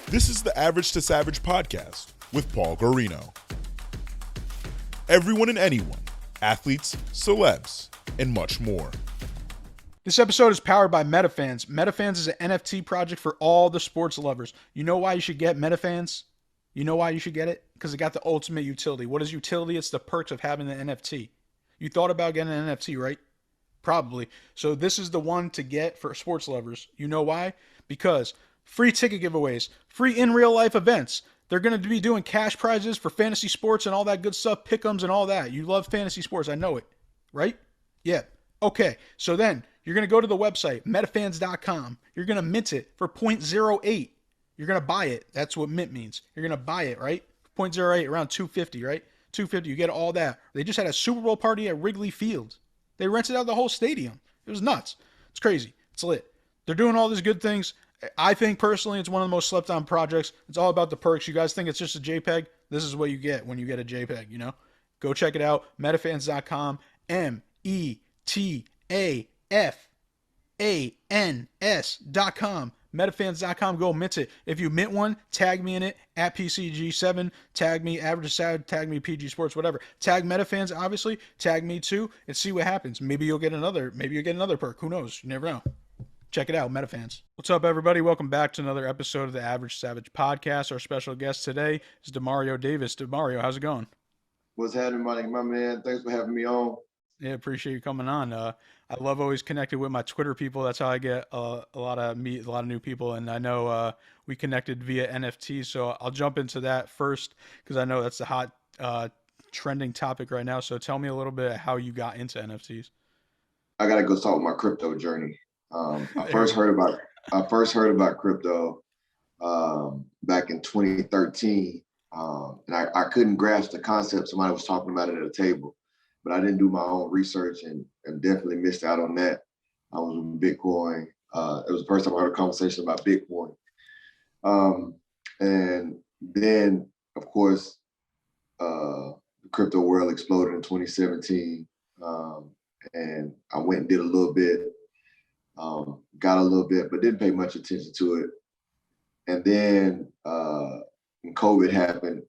This is the Average to Savage podcast with Paul Guarino. Everyone and anyone, athletes, celebs, and much more. This episode is powered by MetaFans. MetaFans is an NFT project for all the sports lovers. You know why you should get MetaFans? You know why you should get it? Because it got the ultimate utility. What is utility? It's the perks of having the NFT. You thought about getting an NFT, right? Probably. So this is the one to get for sports lovers. You know why? Because free ticket giveaways, free in real life events. They're going to be doing cash prizes for fantasy sports and all that good stuff, pick'ems and all that. You love fantasy sports. I know it, right? Yeah. Okay. So then you're going to go to the website, metafans.com. You're going to mint it for 0.08. You're going to buy it. That's what mint means. You're going to buy it, right? 0.08, around 250, right? 250, you get all that. They just had a Super Bowl party at Wrigley Field. They rented out the whole stadium. It was nuts. It's crazy. It's lit. They're doing all these good things. I think personally it's one of the most slept on projects. It's all about the perks. You guys think it's just a JPEG? This is what you get when you get a JPEG, you know? Go check it out. Metafans.com. metafans.com. Metafans.com. Go mint it. If you mint one, tag me in it at PCG7. Tag me Average Sad. Tag me PG Sports. Whatever. Tag Metafans. Obviously. Tag me too, and see what happens. Maybe you'll get another. Maybe you'll get another perk. Who knows? You never know. Check it out, MetaFans. What's up, everybody? Welcome back to another episode of the Average Savage podcast. Our special guest today is Demario Davis. Demario, how's it going? What's happening, my man? Thanks for having me on. Yeah, appreciate you coming on. I love always connecting with my Twitter people. That's how I get a lot of new people. And I know we connected via NFT, so I'll jump into that first because I know that's the hot trending topic right now. So tell me a little bit how you got into NFTs. I gotta go start with my crypto journey. I first heard about crypto back in 2013, and I couldn't grasp the concept. Somebody was talking about it at a table, but I didn't do my own research and definitely missed out on that. I was in Bitcoin. It was the first time I heard a conversation about Bitcoin, and then of course the crypto world exploded in 2017, and I went and did a little bit. Got a little bit, but didn't pay much attention to it. And then when COVID happened,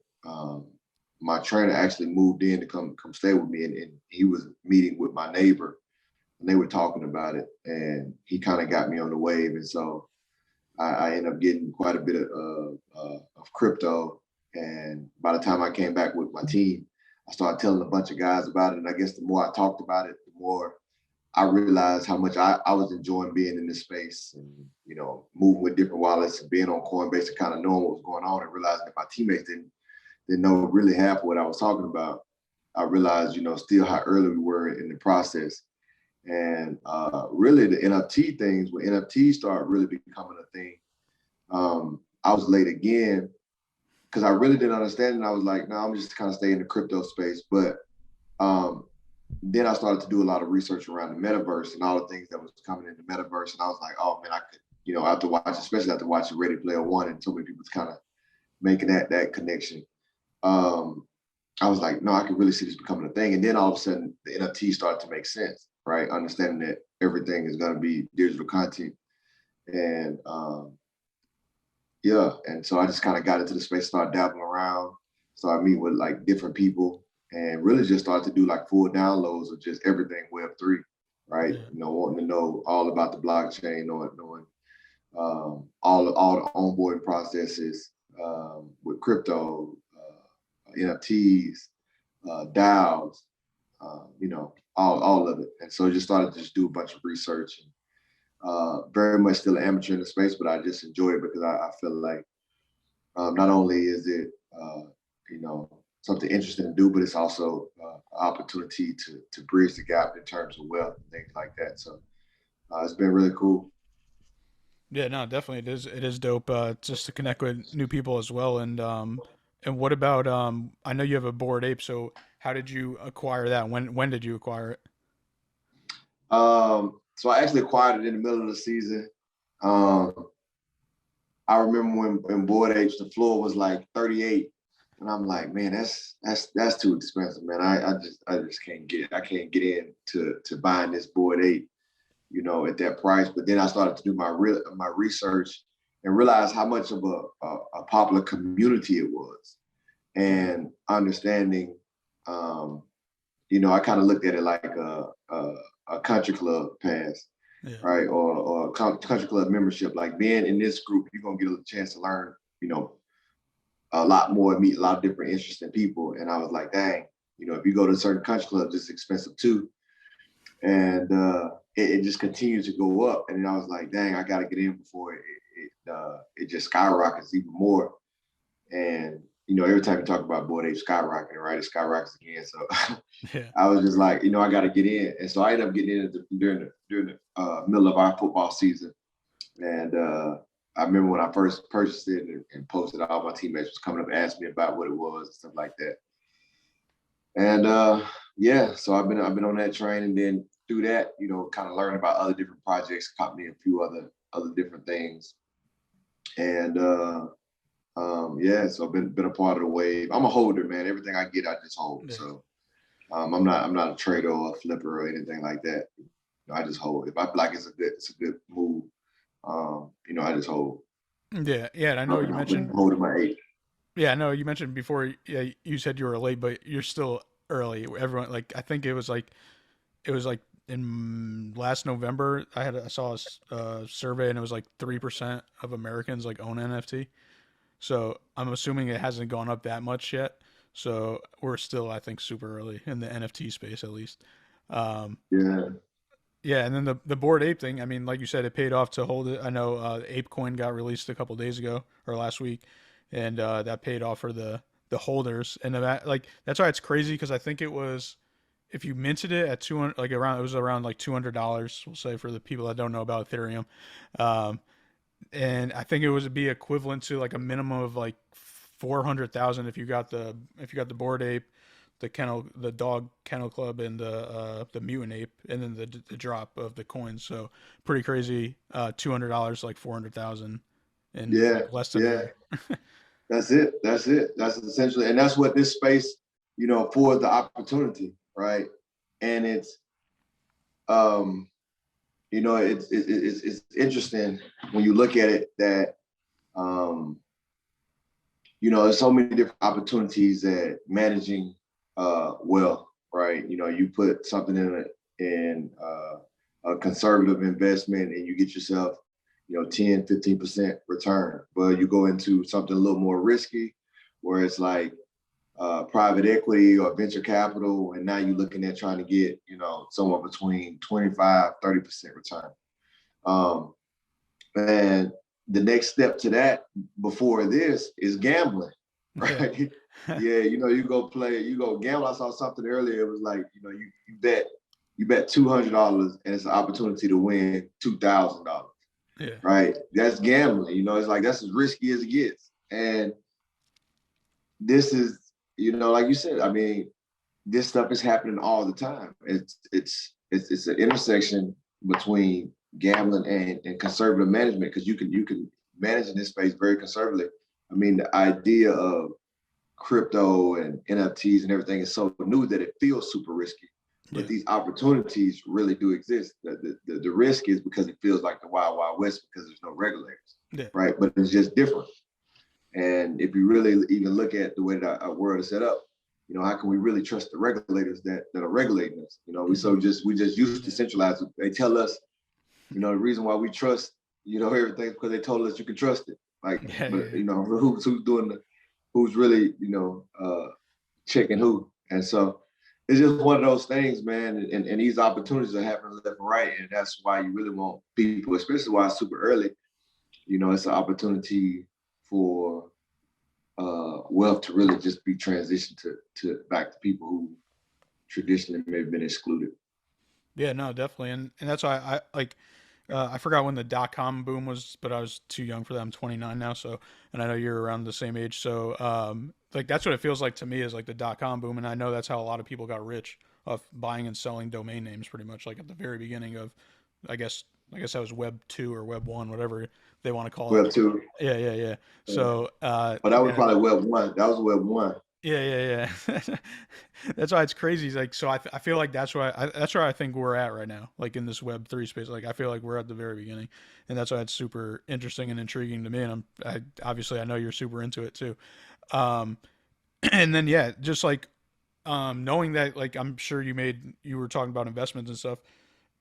my trainer actually moved in to come stay with me, and he was meeting with my neighbor, and they were talking about it, and he kind of got me on the wave, and so I ended up getting quite a bit of crypto. And by the time I came back with my team, I started telling a bunch of guys about it, and I guess the more I talked about it, the more I realized how much I was enjoying being in this space and, you know, moving with different wallets and being on Coinbase and kind of knowing what was going on, and realizing that my teammates didn't know really half of what I was talking about. I realized, you know, still how early we were in the process. And really the NFT things, when NFTs started really becoming a thing, I was late again because I really didn't understand it. And I was like, no, I'm just kind of staying in the crypto space. But then I started to do a lot of research around the metaverse and all the things that was coming in the metaverse. And I was like, oh man, I could, you know, especially after watching Ready Player One, and so many people's kind of making that connection. I was like, no, I could really see this becoming a thing. And then all of a sudden the NFT started to make sense, right? Understanding that everything is going to be digital content. And yeah, and so I just kind of got into the space, started dabbling around, started meeting with like different people, and really just started to do like full downloads of just everything Web3, right? Yeah. You know, wanting to know all about the blockchain, knowing all the onboarding processes with crypto, NFTs, DAOs, you know, all of it. And so I just started to just do a bunch of research, and very much still an amateur in the space, but I just enjoy it because I feel like not only is it, you know, something interesting to do, but it's also an opportunity to bridge the gap in terms of wealth and things like that. So it's been really cool. Yeah, no, definitely it is dope just to connect with new people as well. And what about I know you have a Bored Ape, so how did you acquire that? When did you acquire it? So I actually acquired it in the middle of the season. I remember when Bored Apes, the floor was like 38. And I'm like, man, that's too expensive, man. I just can't get it. I can't get in to buying this Bored Ape, you know, at that price. But then I started to do my research and realized how much of a popular community it was, and understanding, I kind of looked at it like a country club pass, right, or country club membership. Like being in this group, you're gonna get a chance to learn, a lot more, meet a lot of different interesting people. And I was like, dang, if you go to certain country clubs, it's expensive too. And it just continues to go up. And then I was like, dang, I got to get in before it just skyrockets even more. And, every time you talk about Bored Ape skyrocketing, right, it skyrockets again. So I was just like, I got to get in. And so I ended up getting in during the middle of our football season. And I remember when I first purchased it and posted, all my teammates was coming up and asking me about what it was and stuff like that. And so I've been on that train, and then through that, kind of learning about other different projects, caught me a few other different things. And so I've been a part of the wave. I'm a holder, man. Everything I get, I just hold. Yeah. So I'm not a trader or a flipper or anything like that. I just hold. If I feel like it's a good move, I just hold. Yeah, and I know you mentioned holding my 8. Yeah, I know you mentioned before. Yeah, you said you were late, but you're still early. Everyone, like, I think it was like in last November. I saw a survey, and it was like 3% of Americans like own NFT. So I'm assuming it hasn't gone up that much yet. So we're still, I think, super early in the NFT space, at least. Yeah, and then the Bored Ape thing, I mean, like you said, it paid off to hold it. I know ApeCoin got released a couple days ago or last week, and that paid off for the holders. And that's why it's crazy, because I think it was, if you minted it at 200, like around, it was around like $200, we'll say, for the people that don't know about Ethereum. And I think it would be equivalent to like a minimum of like 400,000 if you got the Bored Ape, the dog kennel club, and the mutant ape, and then the drop of the coins. So pretty crazy. $200, like 400,000, and less than a year. That's it. That's essentially, and that's what this space, for the opportunity, right? And it's, it's interesting when you look at it that, there's so many different opportunities that managing wealth, right? You put something in a conservative investment, and you get yourself, 10, 15% return. But you go into something a little more risky, where it's like private equity or venture capital, and now you're looking at trying to get, somewhere between 25, 30% return. And the next step to that before this is gambling, right? You go gamble. I saw something earlier. It was like, you bet $200, and it's an opportunity to win $2,000. Yeah. Right. That's gambling. It's like, that's as risky as it gets. And this is, like you said, I mean, this stuff is happening all the time. It's an intersection between gambling and conservative management, because you can manage in this space very conservatively. I mean, the idea of crypto and NFTs and everything is so new that it feels super risky. But these opportunities really do exist. The risk is because it feels like the wild, wild west, because there's no regulators, right? But it's just different. And if you really even look at the way that our world is set up, how can we really trust the regulators that are regulating us? We just used to centralize it. They tell us, the reason why we trust, everything, because they told us you can trust it. Who's really, checking who? And so it's just one of those things, man. And these opportunities are happening left and right. And that's why you really want people, especially while it's super early, it's an opportunity for wealth to really just be transitioned to back to people who traditionally may have been excluded. Yeah, no, definitely. And that's why I forgot when the .com boom was, but I was too young for that. I'm 29 now. So, and I know you're around the same age. So, that's what it feels like to me, is like the .com boom. And I know that's how a lot of people got rich, of buying and selling domain names, pretty much, like at the very beginning of, I guess that was Web 2 or Web 1, whatever they want to call it. Web 2. Yeah. So, but that was probably Web 1. That was Web 1. Yeah. That's why it's crazy. Like, so I feel like that's where I think we're at right now. Like in this Web3 space, like I feel like we're at the very beginning, and that's why it's super interesting and intriguing to me. And obviously I know you're super into it too. Um, and then yeah, just like knowing that, like I'm sure you were talking about investments and stuff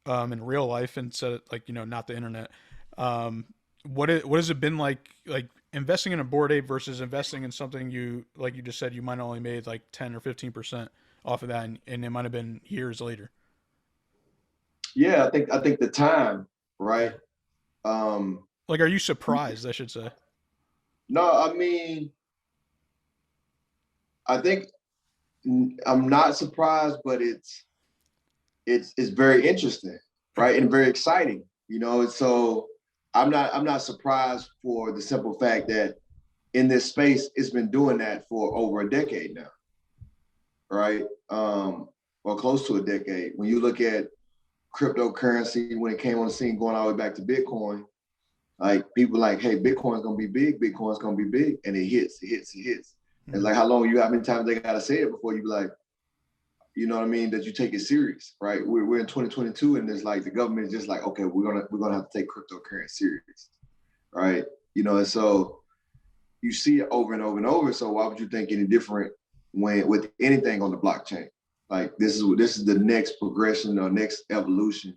in real life instead of like not the internet. Um, what has it been like investing in a board ape versus investing in something you like you just said you might have only made like 10 or 15% off of that, and it might have been years later. Yeah, I think the time, right? Um, Like, are you surprised? I should say. no, I mean, I think I'm not surprised, but it's very interesting, Yeah. right? And very exciting, And so I'm not surprised for the simple fact that in this space, it's been doing that for over a decade now, right? Or close to a decade. When you look at cryptocurrency, when it came on the scene, going all the way back to Bitcoin, like people like, hey, Bitcoin's gonna be big, Bitcoin's gonna be big, and it hits, it hits, it hits. And like, how long how many times they gotta say it before you be like, you know what I mean, that you take it serious, right? We're in 2022, and it's like the government is just like, okay, we're gonna have to take cryptocurrency serious, right? And so you see it over and over and over. So why would you think any different when with anything on the blockchain? Like this is the next progression or next evolution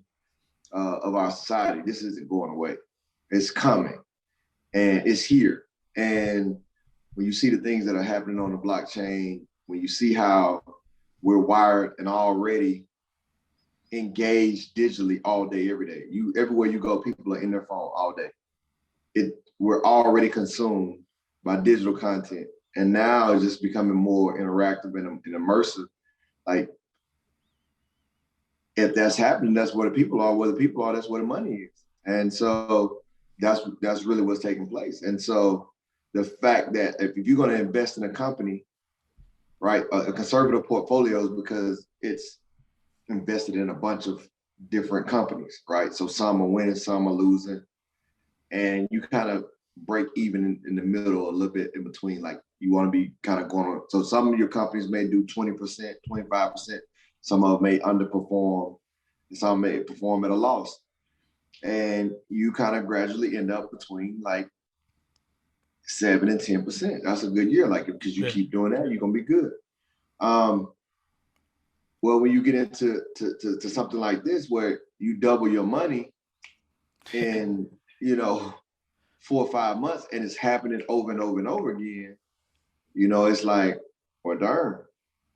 of our society. This isn't going away. It's coming, and it's here. And when you see the things that are happening on the blockchain, when you see how we're wired and already engaged digitally all day, every day. Everywhere you go, people are in their phone all day. We're already consumed by digital content, and now it's just becoming more interactive and immersive. Like, if that's happening, that's where the people are. Where the people are, that's where the money is. And so that's really what's taking place. And so the fact that if you're going to invest in a company, right, a conservative portfolio is because it's invested in a bunch of different companies, right? So some are winning, some are losing, and you kind of break even in the middle a little bit in between. Like you want to be kind of going on. So some of your companies may do 20%, 25%. Some of them may underperform, and some may perform at a loss. And you kind of gradually end up between like 7 and 10%. That's a good year. Like, because you keep doing that, you're gonna be good. Well, when you get into to something like this where you double your money in 4 or 5 months, and it's happening over and over and over again, it's like, well, darn.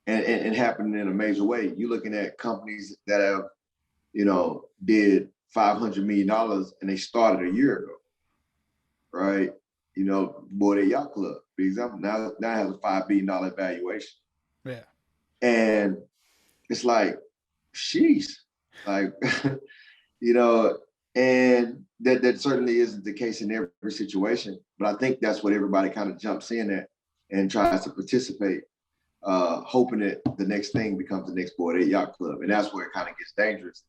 And happening in a major way. You're looking at companies that have, did $500 million and they started a year ago, right? Board a Yacht Club, for example, now it has a $5 billion valuation. Yeah. And it's like, sheesh, like, and that certainly isn't the case in every situation. But I think that's what everybody kind of jumps in at and tries to participate, hoping that the next thing becomes the next Board 8 Yacht Club. And that's where it kind of gets dangerous,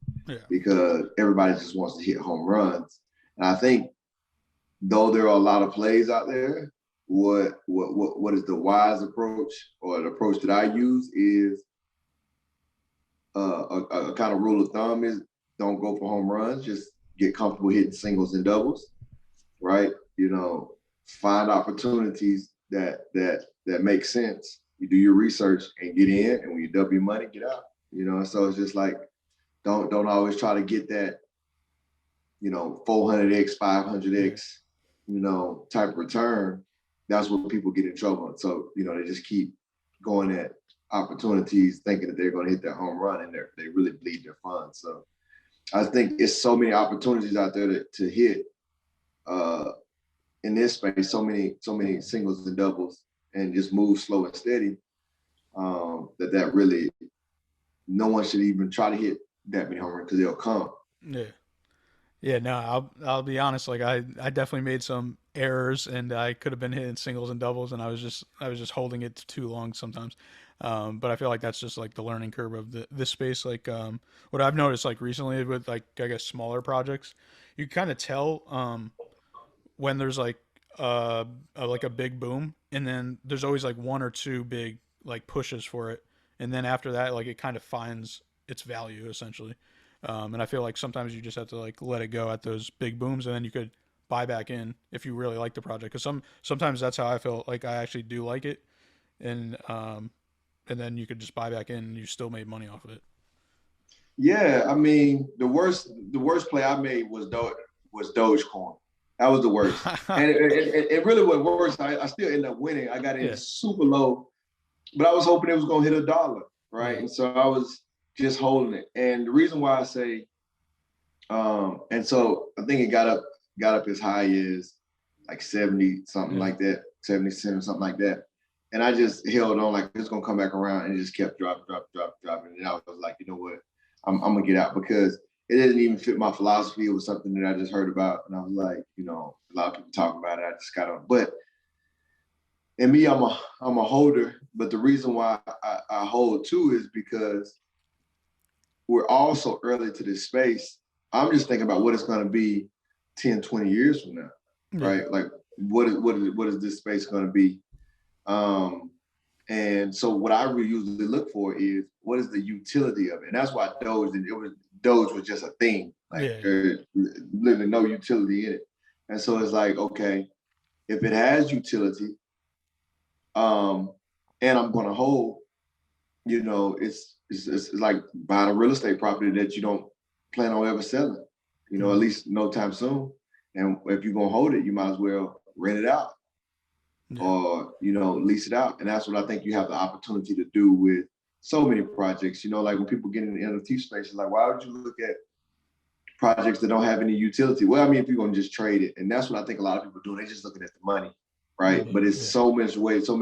because everybody just wants to hit home runs. And I think, though there are a lot of plays out there, what is the wise approach, or the approach that I use is a kind of rule of thumb is don't go for home runs, just get comfortable hitting singles and doubles, right? Find opportunities that make sense. You do your research and get in, and when you double your money, get out. So it's just like, don't always try to get that 400x, 500x type of return. That's what people get in trouble. So they just keep going at opportunities thinking that they're going to hit that home run, and they really bleed their funds. So I think it's so many opportunities out there to hit in this space, so many singles and doubles, and just move slow and steady, that really, no one should even try to hit that many home runs, because they'll come. Yeah, no, I'll be honest. Like I definitely made some errors, and I could have been hitting singles and doubles, and I was just holding it too long sometimes. But I feel like that's just like the learning curve of this space. Like what I've noticed like recently with like I guess smaller projects, you kind of tell when there's like like a big boom, and then there's always like one or two big like pushes for it, and then after that, like it kind of finds its value essentially. And I feel like sometimes you just have to like let it go at those big booms, and then you could buy back in if you really like the project. Because sometimes that's how I feel. Like I actually do like it, and then you could just buy back in, and you still made money off of it. Yeah, I mean, the worst play I made was Dogecoin. That was the worst, and it really was worse. I still ended up winning. I got in super low, but I was hoping it was gonna hit $1, right? And so I was just holding it. And the reason why I say, and so I think it got up as high as like 70 something like that, 70 cents or something like that. And I just held on like it's gonna come back around, and it just kept dropping. And I was like, you know what? I'm gonna get out because it didn't even fit my philosophy. It was something that I just heard about, and I was like, you know, a lot of people talk about it. I just got on, but and me, I'm a holder. But the reason why I hold too is because we're all so early to this space. I'm just thinking about what it's gonna be 10, 20 years from now, right? Like what is this space gonna be? And so what I really usually look for is what is the utility of it, and that's why Doge was just a thing. Like there's literally no utility in it, and so it's like, okay, if it has utility, and I'm going to hold, you know, it's like buying a real estate property that you don't plan on ever selling, you know, at least no time soon. And if you're going to hold it, you might as well rent it out. Or, you know, lease it out. And that's what I think you have the opportunity to do with so many projects. You know, like when people get in the NFT space, it's like, why would you look at projects that don't have any utility? Well, I mean, if you're going to just trade it. And that's what I think a lot of people do. They're just looking at the money, right? But it's so many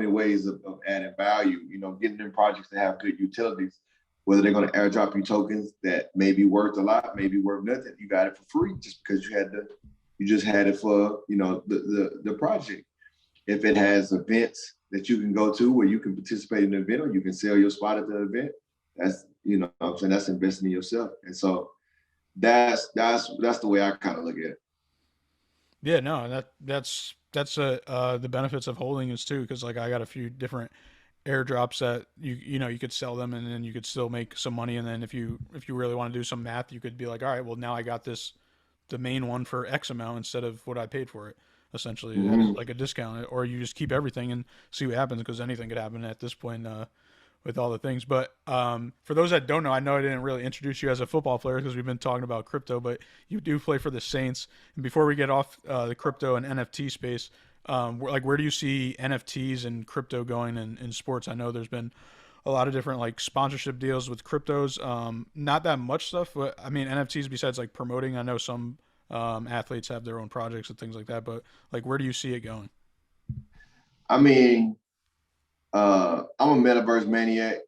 ways of adding value, you know, getting in projects that have good utilities, whether they're going to airdrop you tokens that may be worth a lot, maybe worth nothing. You got it for free just because you just had it for, you know, the project. If it has events that you can go to where you can participate in the event or you can sell your spot at the event, that's, you know what I'm saying, that's investing in yourself. And so that's the way I kind of look at it. Yeah, no, that's the benefits of holding is too, because like I got a few different airdrops that you know you could sell them and then you could still make some money, and then if you really want to do some math, you could be like, all right, well now I got the main one for X amount instead of what I paid for it, essentially, like a discount, or you just keep everything and see what happens, because anything could happen at this point with all the things. But for those that don't know, I know I didn't really introduce you as a football player because we've been talking about crypto, but you do play for the Saints. And before we get off the crypto and NFT space, where do you see NFTs and crypto going in sports? I know there's been a lot of different like sponsorship deals with cryptos. Not that much stuff, but I mean NFTs besides like promoting. I know some athletes have their own projects and things like that, but like where do you see it going? I mean, I'm a metaverse maniac,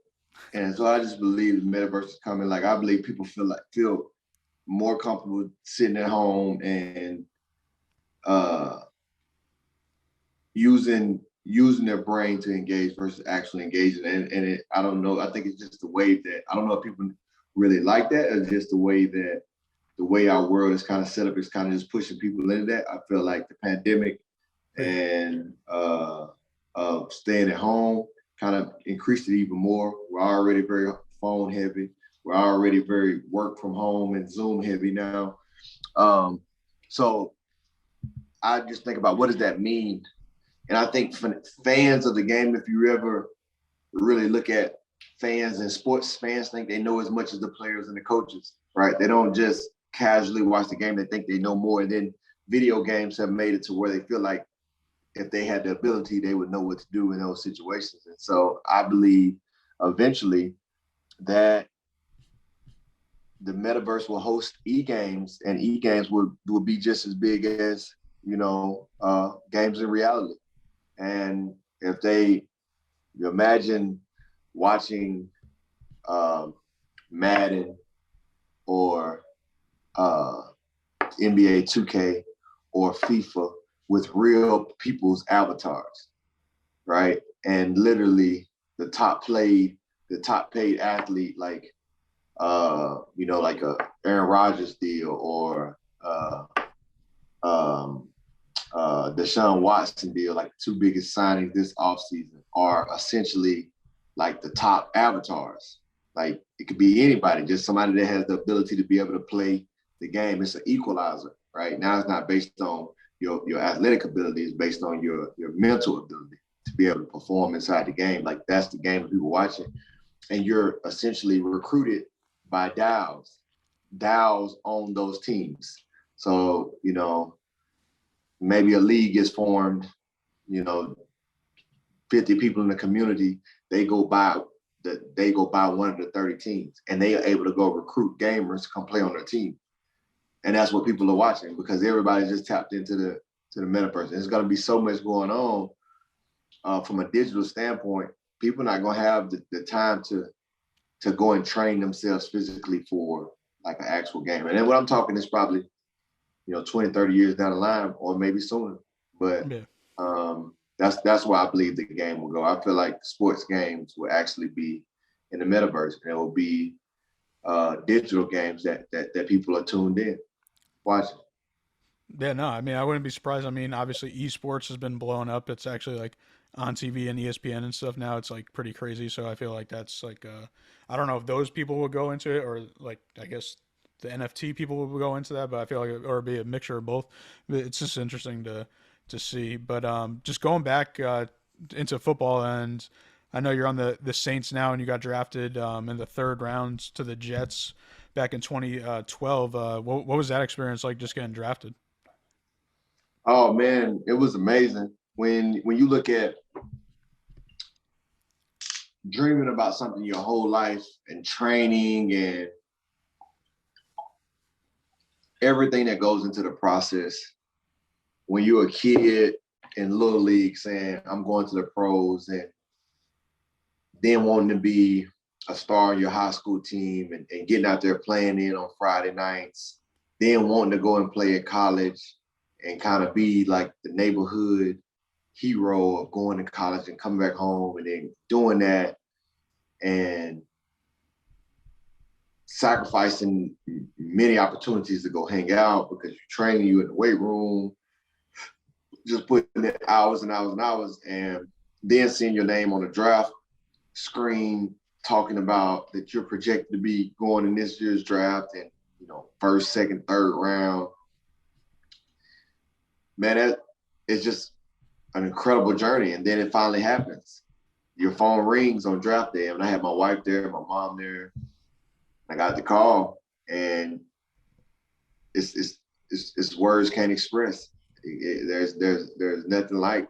and so I just believe the metaverse is coming. Like I believe people feel more comfortable sitting at home and using their brain to engage versus actually engaging. And I don't know. I think it's just the way that I don't know if people really like that, or just the way our world is kind of set up is kind of just pushing people into that. I feel like the pandemic and staying at home kind of increased it even more. We're already very phone heavy. We're already very work from home and Zoom heavy now. So I just think about what does that mean? And I think for fans of the game, if you ever really look at fans and sports, fans think they know as much as the players and the coaches, right? They don't just casually watch the game. They think they know more. And then video games have made it to where they feel like if they had the ability, they would know what to do in those situations. And so I believe eventually that the metaverse will host e-games, and e-games will be just as big as, you know, games in reality. And if you imagine watching Madden or NBA 2K or FIFA with real people's avatars, right? And literally the top paid athlete, like you know, like a Aaron Rodgers deal or Deshaun Watson deal, like the two biggest signings this offseason, are essentially like the top avatars. Like it could be anybody, just somebody that has the ability to be able to play the game. It's an equalizer, right? Now it's not based on your athletic ability, it's based on your mental ability to be able to perform inside the game. Like that's the game of people watching. And you're essentially recruited by DAOs on those teams. So, maybe a league is formed, 50 people in the community, they go buy one of the 30 teams and they are able to go recruit gamers to come play on their team. And that's what people are watching because everybody just tapped into the metaverse. There's going to be so much going on from a digital standpoint. People are not going to have the time to go and train themselves physically for like an actual game. And then what I'm talking is probably, 20, 30 years down the line or maybe sooner. But that's why I believe the game will go. I feel like sports games will actually be in the metaverse and it will be digital games that people are tuned in, watching. Yeah, no, I mean, I wouldn't be surprised. I mean, obviously, esports has been blown up. It's actually like on TV and ESPN and stuff now. It's like pretty crazy. So I feel like that's like, I don't know if those people will go into it or like, I guess the NFT people will go into that, but I feel like or be a mixture of both. It's just interesting to see. But just going back into football, and I know you're on the Saints now, and you got drafted in the third round to the Jets back in 2012. What was that experience like, just getting drafted? Oh man, it was amazing. When you look at dreaming about something your whole life and training and everything that goes into the process, when you're a kid in Little League saying, I'm going to the pros and then wanting to be a star on your high school team and getting out there playing in on Friday nights, then wanting to go and play at college and kind of be like the neighborhood hero of going to college and coming back home and then doing that and sacrificing many opportunities to go hang out because you're training, you in the weight room, just putting in hours and hours and hours, and then seeing your name on the draft screen talking about that you're projected to be going in this year's draft and, first, second, third round. Man, it's just an incredible journey. And then it finally happens. Your phone rings on draft day. And I had my wife there, my mom there. I got the call, and it's words can't express. There's nothing like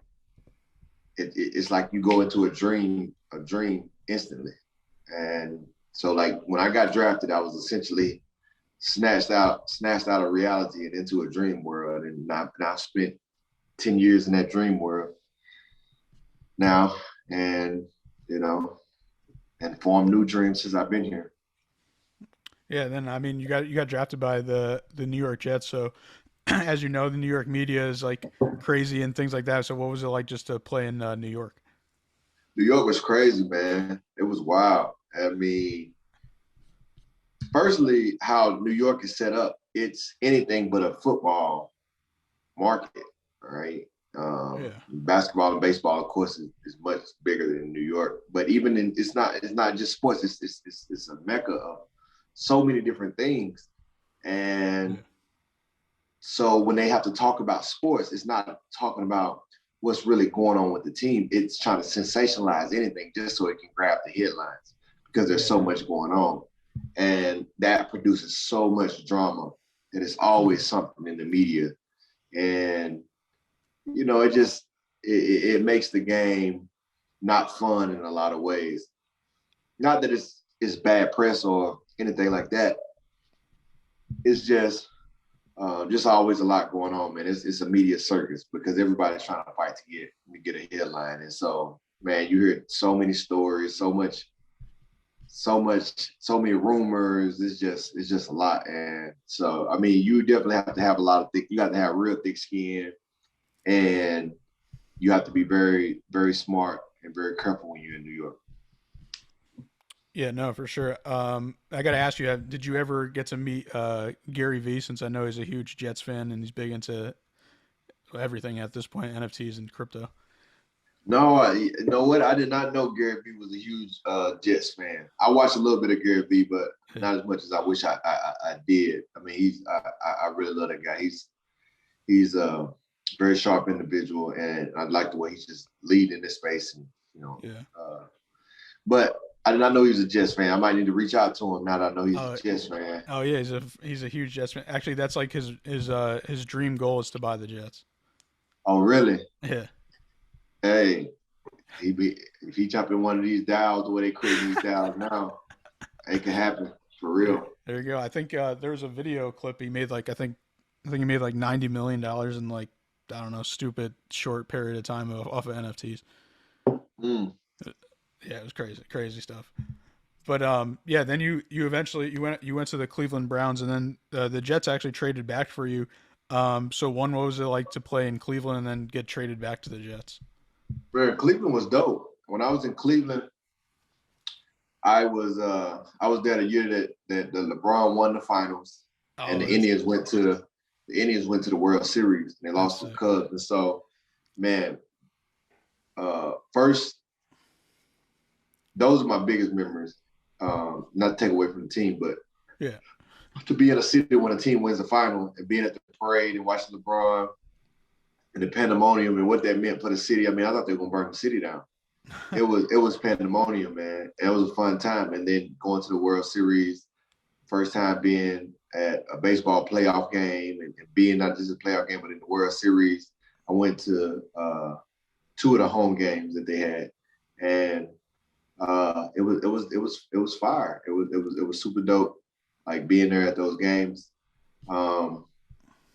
it. It's like you go into a dream instantly. And so like when I got drafted, I was essentially snatched out of reality and into a dream world. And I've spent 10 years in that dream world now, and and formed new dreams since I've been here. Yeah, then I mean, you got drafted by the New York Jets, so as you know, the New York media is like crazy and things like that. So what was it like just to play in New York? New York was crazy, man. It was wild. I mean, personally, how New York is set up, it's anything but a football market, right? Basketball and baseball, of course, is much bigger than New York. But even it's not just sports. It's a mecca of so many different things. And so when they have to talk about sports, it's not talking about what's really going on with the team. It's trying to sensationalize anything just so it can grab the headlines because there's so much going on. And that produces so much drama that it's always something in the media. And, it makes the game not fun in a lot of ways. Not that it's bad press or anything like that. It's just always a lot going on, man. It's a media circus because everybody's trying to fight to get a headline. And so, man, you hear so many stories, so many rumors. It's just a lot. And so, I mean, you definitely have to have you got to have real thick skin, and you have to be very, very smart and very careful when you're in New York. Yeah, no, for sure. I got to ask you, did you ever get to meet Gary Vee, since I know he's a huge Jets fan and he's big into everything at this point, NFTs and crypto? No, you know what? I did not know Gary Vee was a huge Jets fan. I watched a little bit of Gary Vee, but not as much as I wish I did. I mean, I really love that guy. He's a very sharp individual, and I like the way he's just leading this space. And Yeah. But I did not know he was a Jets fan. I might need to reach out to him now that I know he's a Jets fan. Oh yeah, he's a huge Jets fan. Actually, that's like his dream goal is to buy the Jets. Oh, really? Yeah. Hey, if he jump in one of these dials, the way they create these dials now, it can happen for real. There you go. I think there was a video clip he made. Like I think he made like $90 million in like I don't know, stupid short period of time off of NFTs. Mm. Yeah, it was crazy stuff. But yeah, then you eventually you went to the Cleveland Browns, and then the Jets actually traded back for you. So what was it like to play in Cleveland and then get traded back to the Jets? Man, Cleveland was dope. When I was in Cleveland, I was there the year that the LeBron won the finals, and the Indians went to the World Series, and they lost to the Cubs. And so, man, first, those are my biggest memories. Not to take away from the team, but yeah, to be in a city when a team wins the final and being at the parade and watching LeBron and the pandemonium and what that meant for the city. I mean, I thought they were gonna burn the city down. It was pandemonium, man. It was a fun time. And then going to the World Series, first time being at a baseball playoff game and being not just a playoff game, but in the World Series. I went to 2 of the home games that they had, and it was fire. It was super dope, like being there at those games.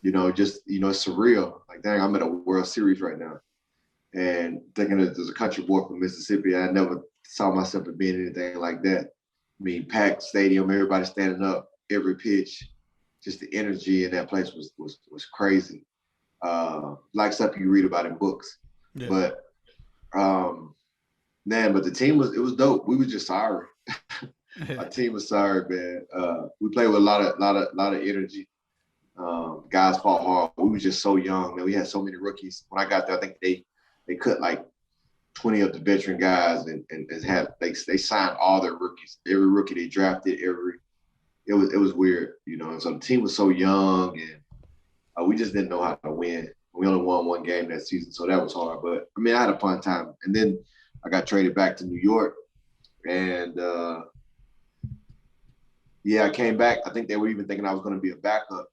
It's surreal. Like, dang, I'm at a World Series right now. And thinking that there's a country boy from Mississippi, I never saw myself as being anything like that. I mean, packed stadium, everybody standing up, every pitch, just the energy in that place was crazy. Like stuff you read about in books. Yeah. But but the team was dope. We were just sorry. Our team was sorry, man. We played with a lot of energy. Guys fought hard. We were just so young, man. We had so many rookies. When I got there, I think they cut like 20 of the veteran guys and they signed all their rookies. Every rookie they drafted, it was weird, And so the team was so young, and we just didn't know how to win. We only won one game that season, so that was hard. But I mean, I had a fun time. And then I got traded back to New York, and I came back. I think they were even thinking I was going to be a backup,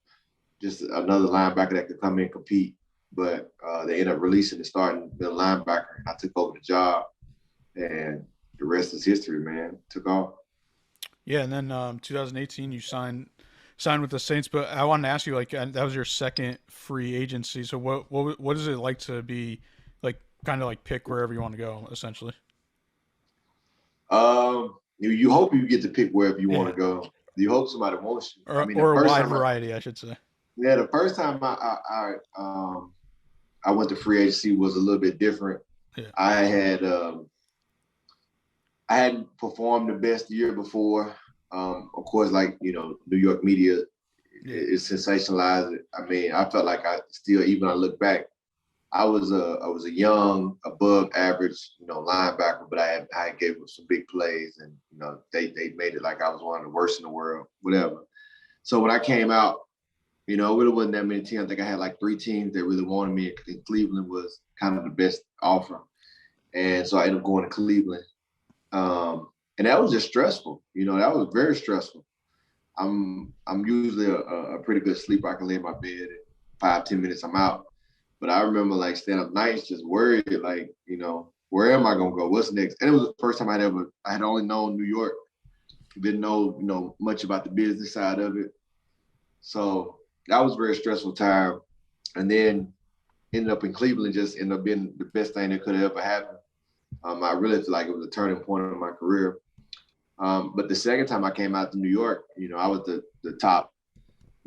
just another linebacker that could come in and compete. But they ended up releasing and starting the linebacker, and I took over the job, and the rest is history, man. Took off. Yeah, and then 2018, you signed with the Saints. But I wanted to ask you, like, that was your second free agency. So what is it like to be, like, kind of like pick wherever you want to go, essentially? You hope you get to pick wherever you want to go. You hope somebody wants you. Or a wide variety, I should say. Yeah, the first time I went to free agency was a little bit different. Yeah. I hadn't performed the best the year before. Of course, like, New York media is sensationalized. I mean, I felt like even when I look back, I was a young, above average, linebacker, but I gave them some big plays, and they made it like I was one of the worst in the world, whatever. So when I came out, it really wasn't that many teams. I think I had like 3 teams that really wanted me. I think Cleveland was kind of the best offer. And so I ended up going to Cleveland. And that was just stressful. That was very stressful. I'm usually a pretty good sleeper. I can lay in my bed in 5-10 minutes, I'm out. But I remember like staying up nights just worried, like, where am I going to go? What's next? And it was the first time I had only known New York. Didn't know, much about the business side of it. So that was a very stressful time. And then ended up in Cleveland, just ended up being the best thing that could have ever happened. I really feel like it was a turning point in my career. But the second time I came out to New York, I was the top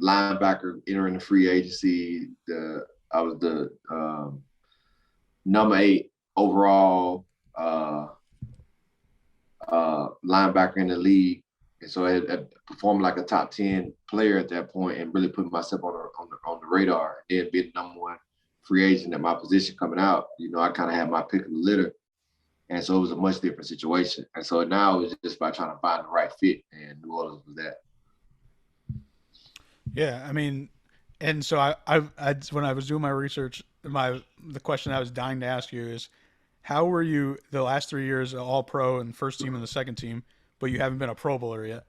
linebacker entering the free agency. I was the number 8 overall linebacker in the league. And so I performed like a top 10 player at that point and really put myself on the radar, and then being number 1 free agent at my position coming out, I kind of had my pick of the litter. And so it was a much different situation. And so now it's just about trying to find the right fit, and New Orleans was that. Yeah, I mean, and so I when I was doing my research, the question I was dying to ask you is, how were you the last 3 years All Pro and first team and the second team, but you haven't been a Pro Bowler yet?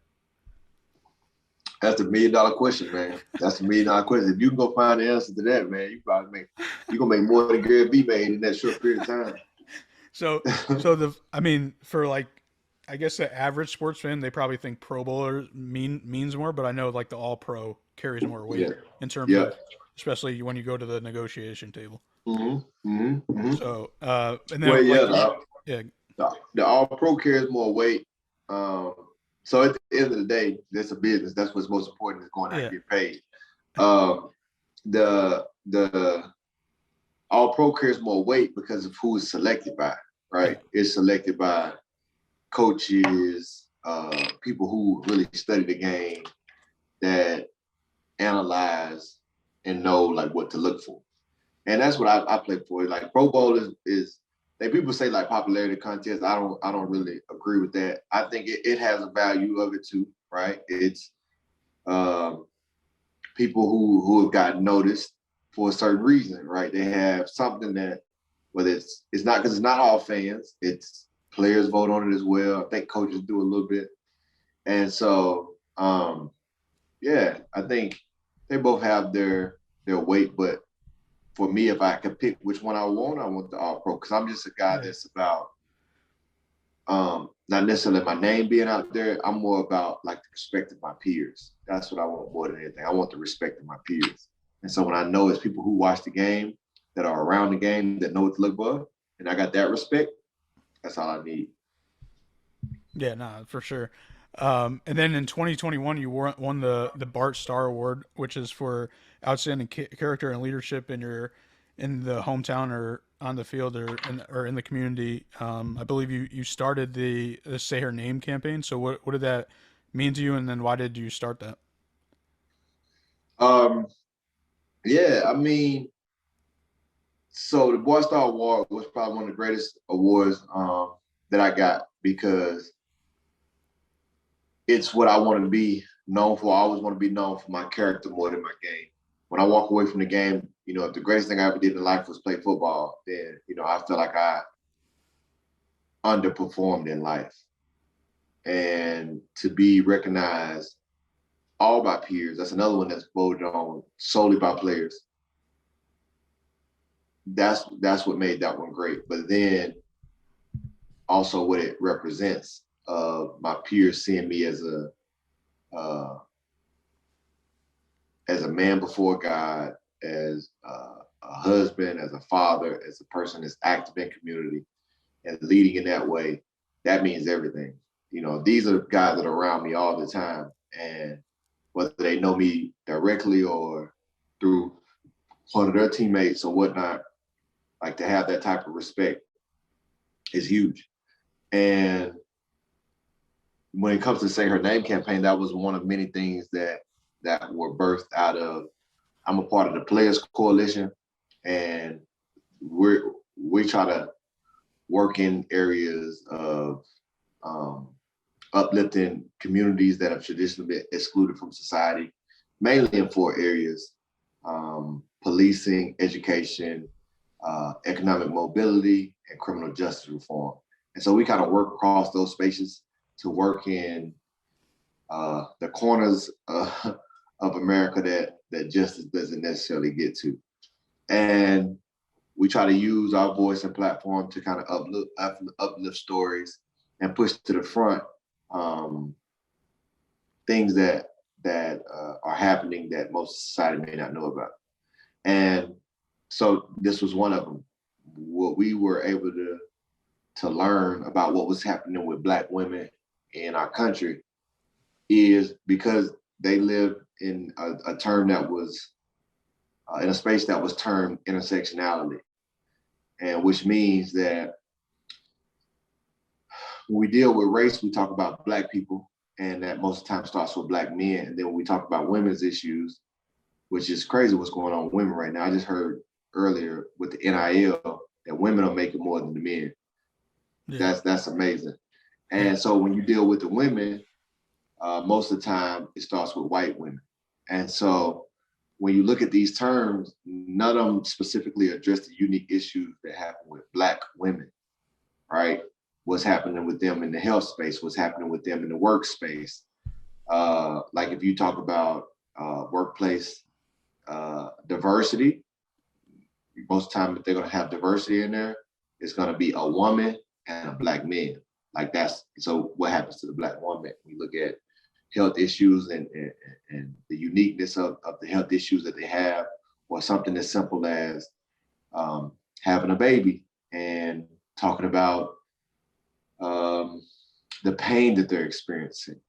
That's $1 million question, man. That's $1 million question. If you can go find the answer to that, man, you're gonna make more than Gary B made in that short period of time. So for like, I guess the average sports fan, they probably think Pro Bowler means more, but I know like the All Pro carries more weight in terms of, especially when you go to the negotiation table. Mm-hmm. Mm-hmm. Mm-hmm. So, and then the All Pro carries more weight. So at the end of the day, that's a business. That's what's most important, is going out and get paid. The All Pro carries more weight because of who is selected by, right? Yeah. It's selected by coaches, people who really study the game, that analyze and know like what to look for. And that's what I play for. Like Pro Bowl is like, people say like popularity contest. I don't really agree with that. I think it has a value of it too, right? It's people who have gotten noticed for a certain reason, right? They have something that, whether it's not, because it's not all fans, it's players vote on it as well. I think coaches do a little bit. And so, I think they both have their weight, but for me, if I could pick which one I want the All Pro, because I'm just a guy that's about not necessarily my name being out there. I'm more about like the respect of my peers. That's what I want more than anything. I want the respect of my peers. And so when I know it's people who watch the game, that are around the game, that know what to look for, and I got that respect, that's all I need. Yeah, no, for sure. And then in 2021, you won the Bart Star Award, which is for outstanding character and leadership in the hometown or on the field or in the community. I believe you started the Say Her Name campaign. So what did that mean to you, and then why did you start that? I mean, so the Bart Star Award was probably one of the greatest awards that I got, because it's what I wanted to be known for. I always want to be known for my character more than my game. When I walk away from the game, if the greatest thing I ever did in life was play football, then, I feel like I underperformed in life. And to be recognized all by peers, that's another one that's voted on solely by players. That's what made that one great. But then also what it represents, my peers seeing me as a man before God, as a husband, as a father, as a person that's active in community and leading in that way, that means everything. These are guys that are around me all the time, and whether they know me directly or through one of their teammates or whatnot, like, to have that type of respect is huge. And when it comes to Say Her Name campaign, that was one of many things that were birthed out of, I'm a part of the Players Coalition, and we try to work in areas of uplifting communities that have traditionally been excluded from society, mainly in 4 areas: policing, education, economic mobility, and criminal justice reform. And so we kind of work across those spaces to work in the corners of America that justice doesn't necessarily get to. And we try to use our voice and platform to kind of uplift stories and push to the front things that are happening that most society may not know about. And so this was one of them. What we were able to learn about what was happening with Black women in our country is because they lived in a term that was in a space that was termed intersectionality, and which means that when we deal with race, we talk about Black people, and that most of the time starts with Black men. And then when we talk about women's issues, which is crazy what's going on with women right now. I just heard earlier with the NIL, that women are making more than the men. Yeah. That's amazing. And so when you deal with the women, most of the time it starts with white women. And so when you look at these terms, none of them specifically address the unique issues that happen with Black women, right? What's happening with them in the health space, what's happening with them in the workspace. Like if you talk about workplace diversity, most of the time if they're gonna have diversity in there, it's gonna be a woman and a Black man. Like that's, so what happens to the Black woman? We look at health issues and the uniqueness of the health issues that they have, or something as simple as having a baby and talking about the pain that they're experiencing.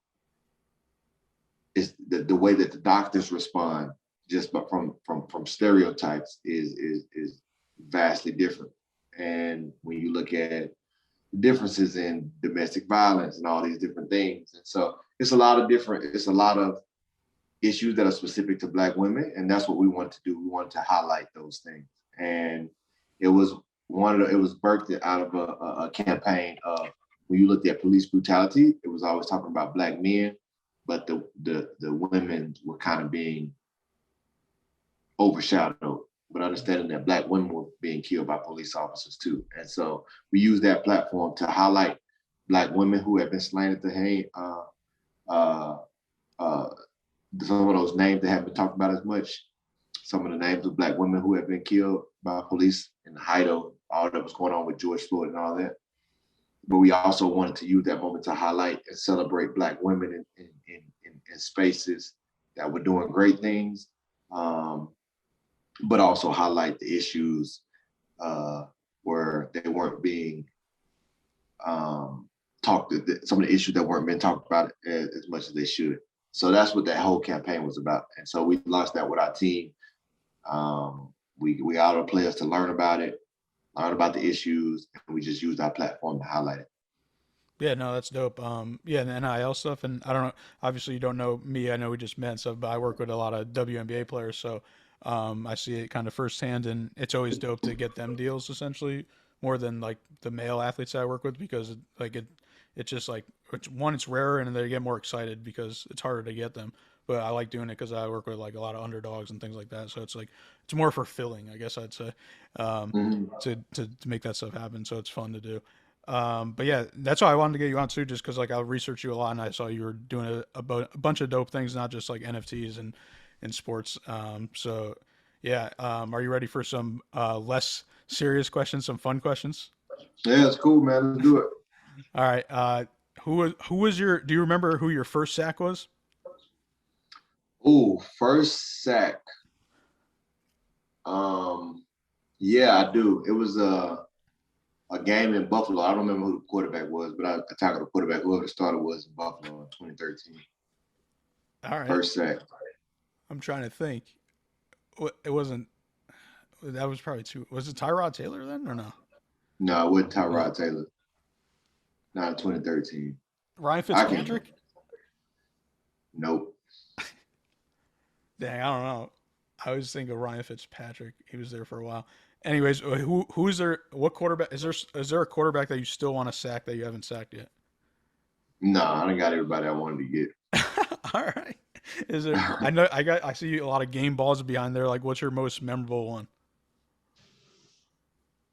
Is the way that the doctors respond just from stereotypes is vastly different. And when you look at differences in domestic violence and all these different things. And so it's a lot of issues that are specific to Black women. And that's what we want to do. We want to highlight those things. And it was birthed out of a campaign of, when you looked at police brutality, it was always talking about Black men, but the women were kind of being overshadowed, but understanding that Black women were being killed by police officers too. And so we use that platform to highlight Black women who have been slain at the hand. Some of those names that haven't been talked about as much, some of the names of Black women who have been killed by police in the height of all that was going on with George Floyd and all that. But we also wanted to use that moment to highlight and celebrate Black women in spaces that were doing great things, but also highlight the issues where they weren't being some of the issues that weren't being talked about as much as they should. So that's what that whole campaign was about. And so we launched that with our team. We got our players to learn about it, learn about the issues, and we just used our platform to highlight it. Yeah, no, that's dope. Yeah, and the NIL stuff, and I don't know, obviously you don't know me, I know we just met and stuff, but I work with a lot of WNBA players, so I see it kind of firsthand, and it's always dope to get them deals essentially, more than like the male athletes I work with, because it's just like, it's rarer and they get more excited because it's harder to get them. But I like doing it because I work with like a lot of underdogs and things like that, so it's like it's more fulfilling, I guess I'd say, to make that stuff happen. So it's fun to do. But yeah, that's why I wanted to get you on too, just because like I researched you a lot and I saw you were doing a bunch of dope things, not just like NFTs and sports. So yeah, are you ready for some less serious questions, some fun questions? Yeah, it's cool, man. Let's do it. All right. Do you remember who your first sack was? Ooh, first sack. Yeah, I do. It was a game in Buffalo. I don't remember who the quarterback was, but I tackled the quarterback. Whoever the starter was in Buffalo in 2013. All right. First sack. I'm trying to think. It wasn't. That was probably too. Was it Tyrod Taylor then, or no? No, it wasn't Tyrod Taylor. Not in 2013. Ryan Fitzpatrick? Nope. Dang, I don't know. I always think of Ryan Fitzpatrick. He was there for a while. Anyways, who is there? What quarterback is there a quarterback that you still want to sack that you haven't sacked yet? No, I done got everybody I wanted to get. All right. Is there? I see a lot of game balls behind there. Like, what's your most memorable one?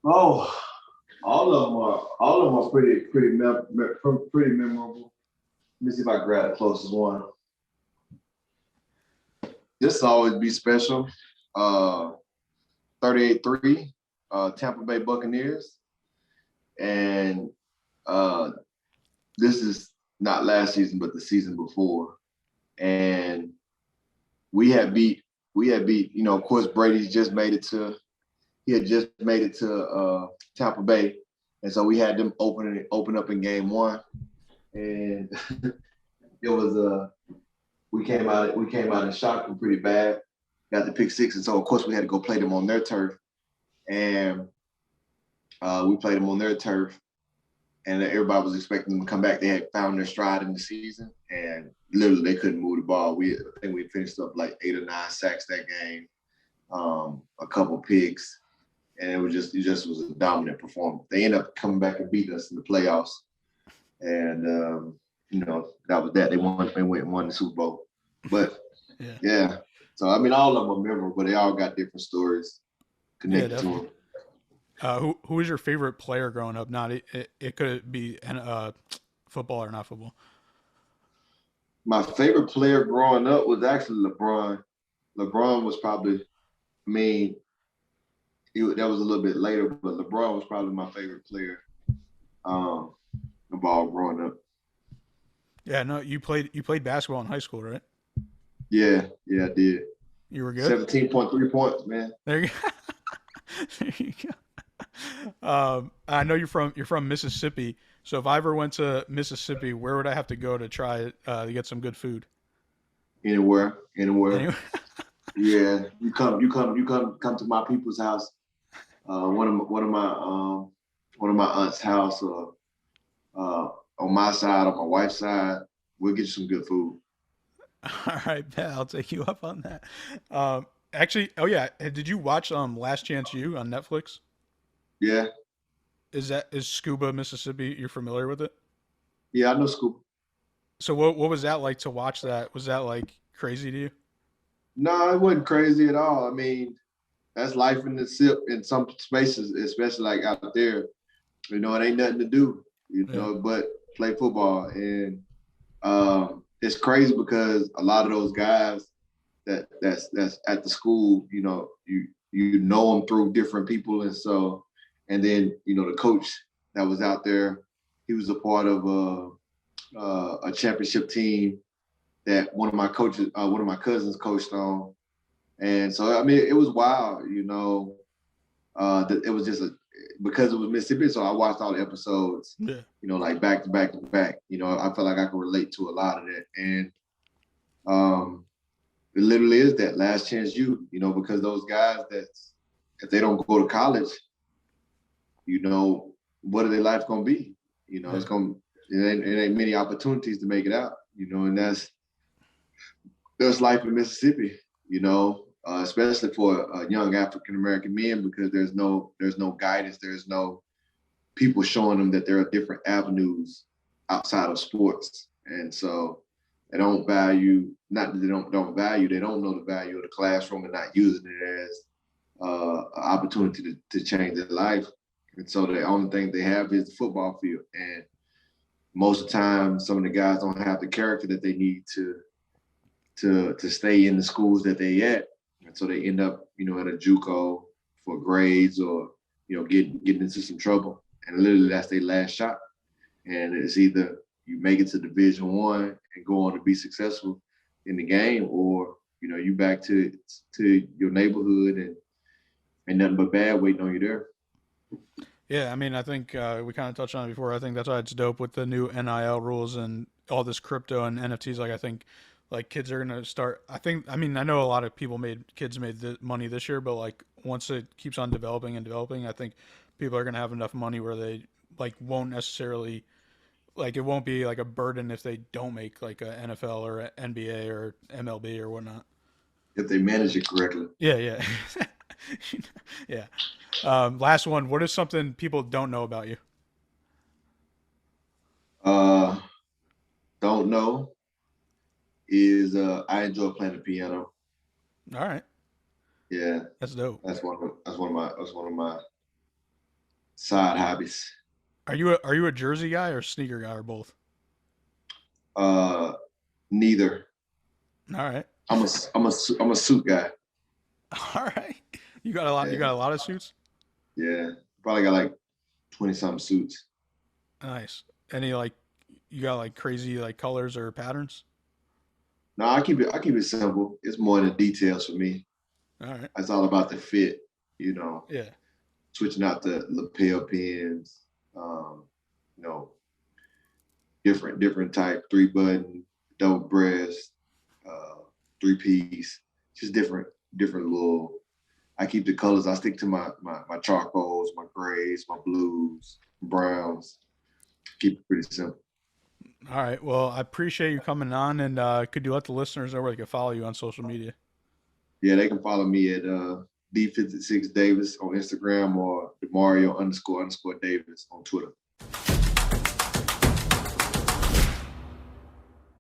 Oh, all of them are pretty memorable. Let me see if I grab the closest one. This will always be special. 38-3, Tampa Bay Buccaneers. And this is not last season, but the season before. And we had beat, of course, Brady just made it to Tampa Bay. And so we had them open up in game one. And it was we came out and shocked them pretty bad. Got the pick six, and so of course we had to go play them on their turf. And we played them on their turf, and everybody was expecting them to come back. They had found their stride in the season, and literally they couldn't move the ball. I think we finished up like 8 or 9 sacks that game. a couple picks, and it just was a dominant performance. They ended up coming back and beating us in the playoffs, and that was that. They went and won the Super Bowl. But yeah. So I mean, all of them are memorable, but they all got different stories connected to them. Who was your favorite player growing up? Not it could be football or not football. My favorite player growing up was actually LeBron. LeBron was probably, I mean, that was a little bit later, but LeBron was probably my favorite player of all growing up. Yeah, no, you played basketball in high school, right? Yeah, I did. You were good. 17.3 points, man. There you go. There you go. I know you're from Mississippi, so if I ever went to Mississippi, where would I have to go to try to get some good food? Anywhere. Yeah, you come to my people's house. One of my aunt's house, on my side, on my wife's side, we'll get you some good food. All right, Pat, I'll take you up on that. Actually, oh yeah, did you watch Last Chance U on Netflix? Yeah. Is Scuba, Mississippi? You're familiar with it? Yeah, I know Scuba. So what was that like to watch that? Was that like crazy to you? No, it wasn't crazy at all. I mean, that's life in the SIP in some spaces, especially like out there. It ain't nothing to do, but play football. And it's crazy because a lot of those guys that's at the school, you know them through different people, and then the coach that was out there, he was a part of a championship team that one of my cousins coached on, and so I mean it was wild, it was just because it was Mississippi, so I watched all the episodes, like back to back to back. I felt like I could relate to a lot of that, and it literally is that last chance because those guys that if they don't go to college, what are their life gonna be? It ain't many opportunities to make it out, and that's life in Mississippi, especially for young African American men, because there's no guidance, there's no people showing them that there are different avenues outside of sports, and so they don't value. Not that they don't value, they don't know the value of the classroom and not using it as an opportunity to change their life. And so the only thing they have is the football field, and most of the time, some of the guys don't have the character that they need to stay in the schools that they at. And so they end up, at a JUCO for grades or, getting into some trouble. And literally that's their last shot. And it's either you make it to Division I and go on to be successful in the game, or, you back to your neighborhood and ain't nothing but bad waiting on you there. Yeah, I mean, I think we kind of touched on it before. I think that's why it's dope with the new NIL rules and all this crypto and NFTs. Like, I think like kids are gonna start. I know a lot of kids made money this year, but like once it keeps on developing and developing, I think people are gonna have enough money where they like won't necessarily like it won't be like a burden if they don't make like a NFL or a NBA or MLB or whatnot. If they manage it correctly. Yeah. Yeah. Last one. What is something people don't know about you? Don't know is I enjoy playing the piano. All right. Yeah. That's dope. That's one of my side hobbies. Are you a jersey guy or sneaker guy or both? Neither. All right. I'm a suit guy. All right. You got a lot. Yeah. You got a lot of suits. Yeah, probably got like 20-something suits. Nice. Any like you got like crazy like colors or patterns? No, I keep it simple. It's more the details for me. All right. It's all about the fit, Yeah. Switching out the lapel pins, different type, 3-button, double breast, 3-piece, just different little. I keep the colors. I stick to my charcoals, my grays, my blues, browns. Keep it pretty simple. All right. Well, I appreciate you coming on, and could you let the listeners know where they can follow you on social media? Yeah, they can follow me at D56 Davis on Instagram or Demario __Davis on Twitter.